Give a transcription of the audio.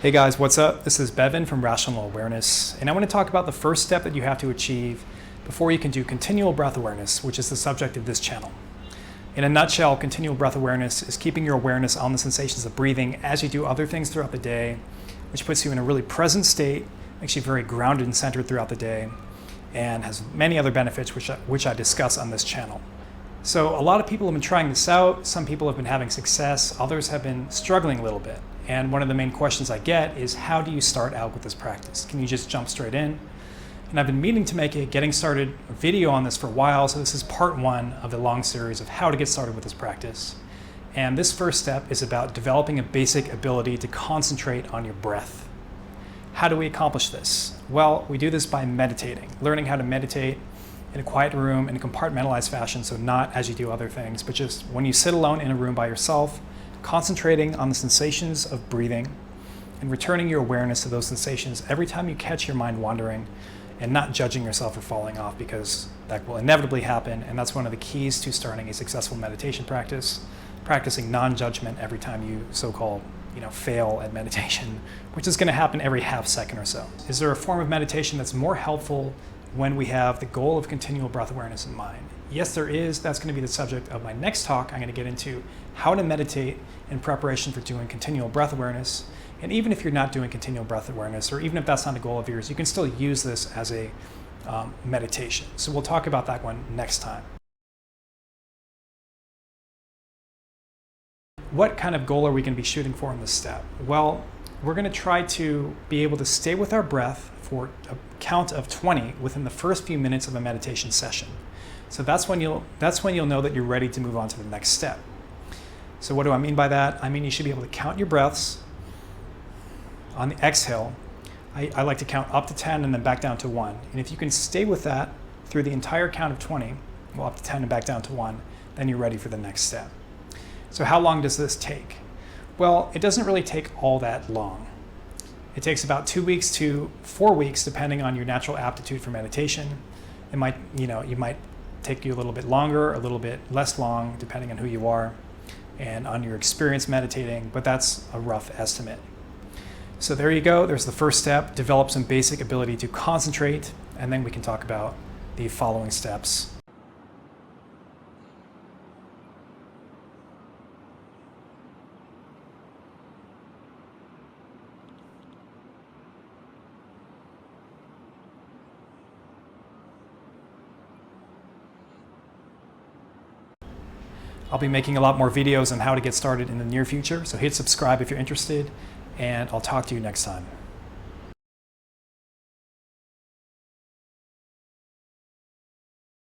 Hey guys, what's up? This is Bevan from Rational Awareness, and I want to talk about the first step that you have to achieve before you can do continual breath awareness, which is the subject of this channel. In a nutshell, continual breath awareness is keeping your awareness on the sensations of breathing as you do other things throughout the day, which puts you in a really present state, makes you very grounded and centered throughout the day, and has many other benefits which I discuss on this channel. So a lot of people have been trying this out. Some people have been having success, others have been struggling a little bit. And one of the main questions I get is, how do you start out with this practice? Can you just jump straight in? And I've been meaning to make a getting started video on this for a while, so this is part one of the long series of how to get started with this practice. And this first step is about developing a basic ability to concentrate on your breath. How do we accomplish this? Well, we do this by meditating, learning how to meditate in a quiet room in a compartmentalized fashion, so not as you do other things, but just when you sit alone in a room by yourself, concentrating on the sensations of breathing and returning your awareness to those sensations every time you catch your mind wandering, and not judging yourself for falling off, because that will inevitably happen. And that's one of the keys to starting a successful meditation practice, practicing non-judgment every time you so-called fail at meditation, which is going to happen every half second or so. Is there a form of meditation that's more helpful when we have the goal of continual breath awareness in mind? Yes, there is. That's going to be the subject of my next talk. I'm going to get into how to meditate in preparation for doing continual breath awareness. And even if you're not doing continual breath awareness, or even if that's not a goal of yours, you can still use this as a meditation. So we'll talk about that one next time. What kind of goal are we going to be shooting for in this step? Well, we're going to try to be able to stay with our breath for a count of 20 within the first few minutes of a meditation session. So that's when you'll know that you're ready to move on to the next step. So what do I mean by that? I mean, you should be able to count your breaths on the exhale. I like to count up to 10 and then back down to 1. And if you can stay with that through the entire count of 20, well, up to 10 and back down to 1, then you're ready for the next step. So how long does this take? Well, it doesn't really take all that long. It takes about 2 weeks to 4 weeks, depending on your natural aptitude for meditation. It might, you might take you a little bit longer, a little bit less long, depending on who you are and on your experience meditating, but that's a rough estimate. So there you go. There's the first step. Develop some basic ability to concentrate, and then we can talk about the following steps. I'll be making a lot more videos on how to get started in the near future, so hit subscribe if you're interested, and I'll talk to you next time.